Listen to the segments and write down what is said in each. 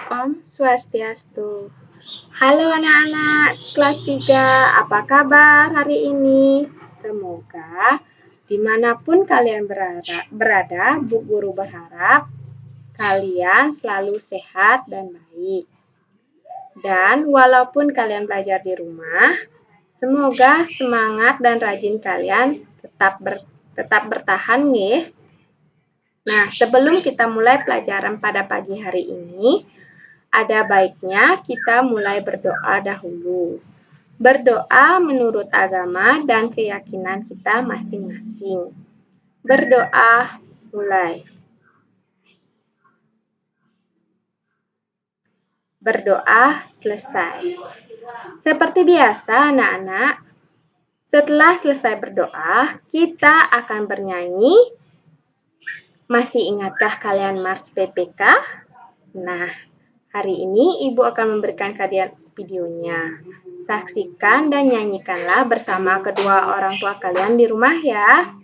Om Swastiastu. Halo anak-anak kelas 3, apa kabar hari ini? Semoga dimanapun kalian berada, Bu Guru berharap kalian selalu sehat dan baik. Dan walaupun kalian belajar di rumah, semoga semangat dan rajin kalian tetap bertahan nih. Nah, sebelum kita mulai pelajaran pada pagi hari ini, ada baiknya kita mulai berdoa dahulu. Berdoa menurut agama dan keyakinan kita masing-masing. Berdoa mulai. Berdoa selesai. Seperti biasa anak-anak, setelah selesai berdoa, kita akan bernyanyi. Masih ingatkah kalian Mars PPK? Nah, hari ini Ibu akan memberikan kalian videonya. Saksikan dan nyanyikanlah bersama kedua orang tua kalian di rumah ya.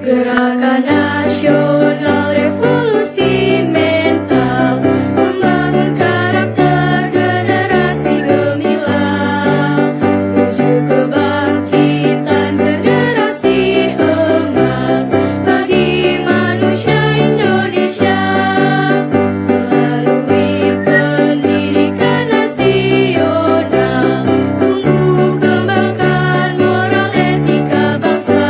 Gerakan Nasional Revolusi Mental membangun karakter generasi gemilang, menuju kebangkitan generasi emas bagi manusia Indonesia. Melalui pendidikan nasional, tumbuh kembangkan moral etika bangsa.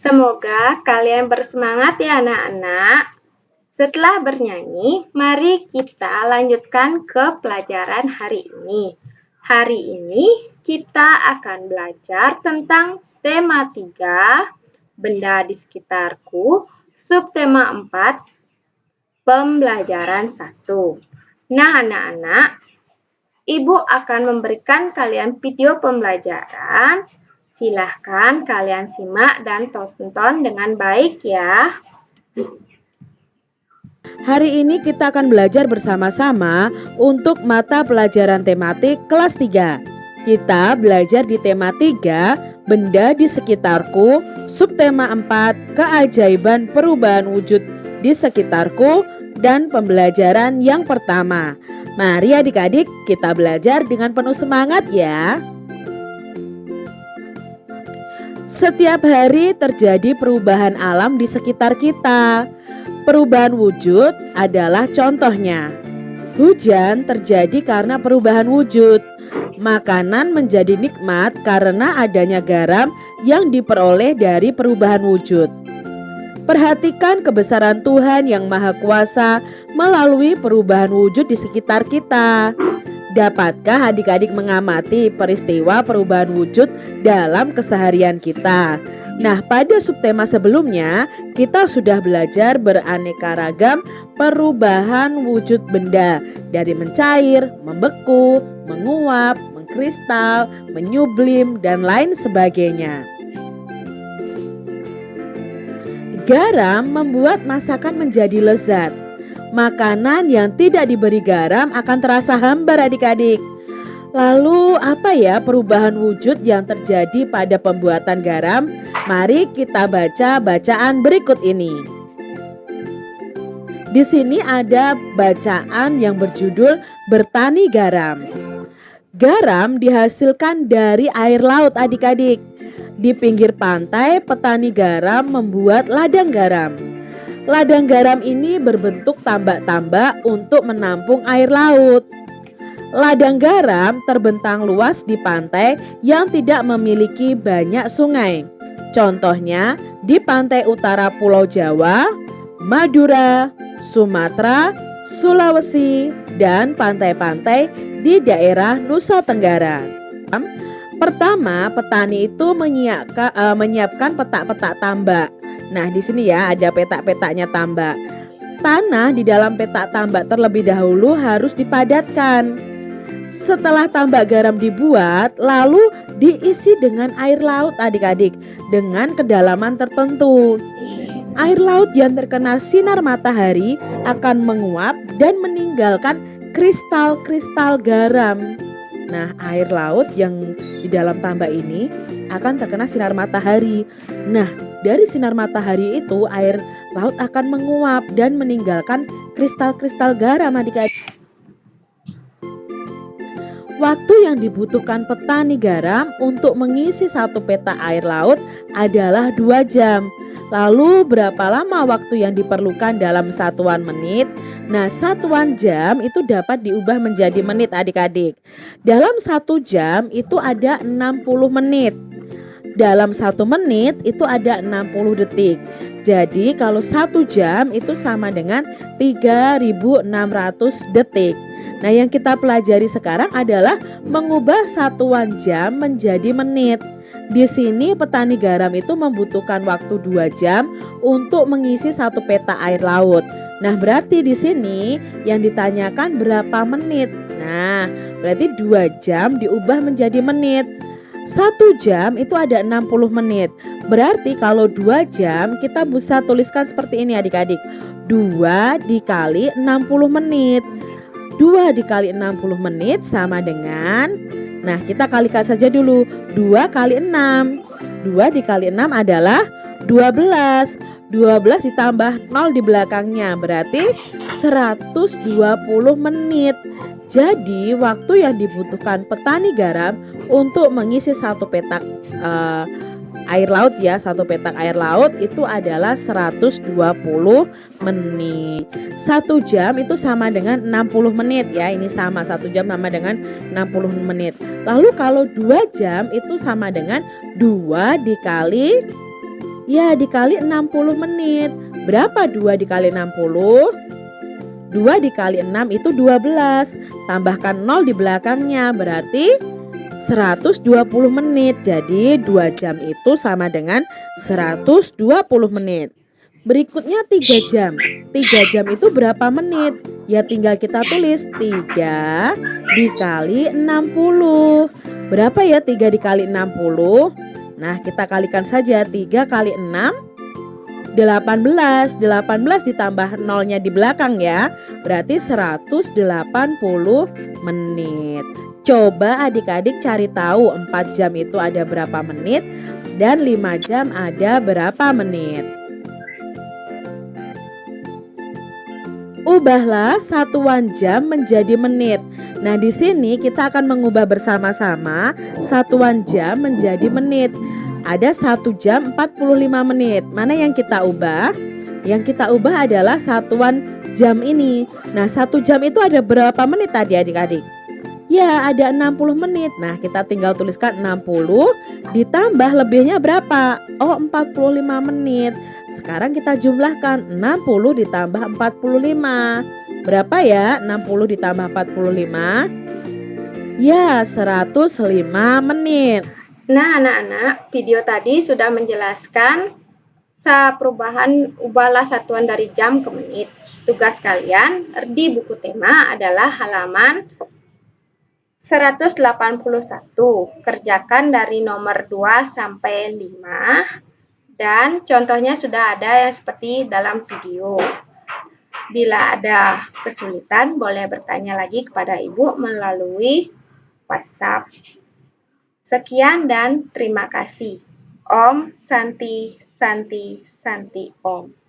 Semoga kalian bersemangat ya anak-anak. Setelah bernyanyi, mari kita lanjutkan ke pelajaran hari ini. Hari ini kita akan belajar tentang tema 3, benda di sekitarku, subtema 4, pembelajaran 1. Nah anak-anak, Ibu akan memberikan kalian video pembelajaran. Silahkan kalian simak dan tonton dengan baik ya. Hari ini kita akan belajar bersama-sama untuk mata pelajaran tematik kelas 3. Kita belajar di tema 3, benda di sekitarku, subtema 4, keajaiban perubahan wujud di sekitarku, dan pembelajaran yang pertama. Mari adik-adik kita belajar dengan penuh semangat ya. Setiap hari terjadi perubahan alam di sekitar kita. Perubahan wujud adalah contohnya. Hujan terjadi karena perubahan wujud. Makanan menjadi nikmat karena adanya garam yang diperoleh dari perubahan wujud. Perhatikan kebesaran Tuhan yang Maha Kuasa melalui perubahan wujud di sekitar kita. Dapatkah adik-adik mengamati peristiwa perubahan wujud dalam keseharian kita? Nah, pada subtema sebelumnya kita sudah belajar beraneka ragam perubahan wujud benda, dari mencair, membeku, menguap, mengkristal, menyublim, dan lain sebagainya. Garam membuat masakan menjadi lezat. Makanan yang tidak diberi garam akan terasa hambar adik-adik. Lalu apa ya perubahan wujud yang terjadi pada pembuatan garam? Mari kita baca bacaan berikut ini. Di sini ada bacaan yang berjudul Bertani Garam. Garam dihasilkan dari air laut adik-adik. Di pinggir pantai, petani garam membuat ladang garam. Ladang garam ini berbentuk tambak-tambak untuk menampung air laut. Ladang garam terbentang luas di pantai yang tidak memiliki banyak sungai. Contohnya di pantai utara Pulau Jawa, Madura, Sumatera, Sulawesi, dan pantai-pantai di daerah Nusa Tenggara. Pertama, petani itu menyiapkan petak-petak tambak. Nah, di sini ya ada petak-petaknya tambak. Tanah di dalam petak tambak terlebih dahulu harus dipadatkan. Setelah tambak garam dibuat, lalu diisi dengan air laut adik-adik dengan kedalaman tertentu. Air laut yang terkena sinar matahari akan menguap dan meninggalkan kristal-kristal garam. Nah, air laut yang di dalam tambak ini akan terkena sinar matahari. Nah, dari sinar matahari itu air laut akan menguap dan meninggalkan kristal-kristal garam adik-adik. Waktu yang dibutuhkan petani garam untuk mengisi satu petak air laut adalah 2 jam. Lalu berapa lama waktu yang diperlukan dalam satuan menit? Nah, satuan jam itu dapat diubah menjadi menit adik-adik. Dalam 1 jam itu ada 60 menit. Dalam 1 menit itu ada 60 detik. Jadi kalau 1 jam itu sama dengan 3.600 detik. Nah, yang kita pelajari sekarang adalah mengubah satuan jam menjadi menit. Di sini petani garam itu membutuhkan waktu 2 jam untuk mengisi satu petak air laut. Nah, berarti di sini yang ditanyakan berapa menit. Nah, berarti 2 jam diubah menjadi menit. 1 jam itu ada 60 menit. Berarti kalau 2 jam kita bisa tuliskan seperti ini adik-adik. 2 dikali 60 menit. 2 dikali 60 menit sama dengan, nah kita kalikan saja dulu, 2 kali 6. 2 dikali 6 adalah 12. 12 ditambah 0 di belakangnya berarti 120 menit. Jadi waktu yang dibutuhkan petani garam untuk mengisi satu petak air laut ya, satu petak air laut itu adalah 120 menit. 1 jam itu sama dengan 60 menit ya. Ini sama, 1 jam sama dengan 60 menit. Lalu kalau 2 jam itu sama dengan 2 dikali 60 menit. Berapa 2 dikali 60? 2 dikali 6 itu 12. Tambahkan 0 di belakangnya berarti 120 menit. Jadi 2 jam itu sama dengan 120 menit. Berikutnya 3 jam. 3 jam itu berapa menit? Ya tinggal kita tulis 3 dikali 60. Berapa ya 3 dikali 60? Nah, kita kalikan saja. 3 kali 6 18. 18 ditambah 0-nya di belakang ya. Berarti 180 menit. Coba adik-adik cari tahu 4 jam itu ada berapa menit dan 5 jam ada berapa menit. Ubahlah satuan jam menjadi menit. Nah, di sini kita akan mengubah bersama-sama satuan jam menjadi menit. Ada 1 jam 45 menit. Mana yang kita ubah? Yang kita ubah adalah satuan jam ini. Nah, 1 jam itu ada berapa menit tadi adik-adik? Ya, ada 60 menit. Nah, kita tinggal tuliskan 60 ditambah lebihnya berapa? Oh, 45 menit. Sekarang kita jumlahkan 60 ditambah 45. Berapa ya? 60 ditambah 45? Ya, 105 menit. Nah, anak-anak, video tadi sudah menjelaskan perubahan ubahlah satuan dari jam ke menit. Tugas kalian di buku tema adalah halaman 181. Kerjakan dari nomor 2 sampai 5 dan contohnya sudah ada yang seperti dalam video. Bila ada kesulitan boleh bertanya lagi kepada Ibu melalui WhatsApp. Sekian dan terima kasih. Om Santi Santi Santi Om.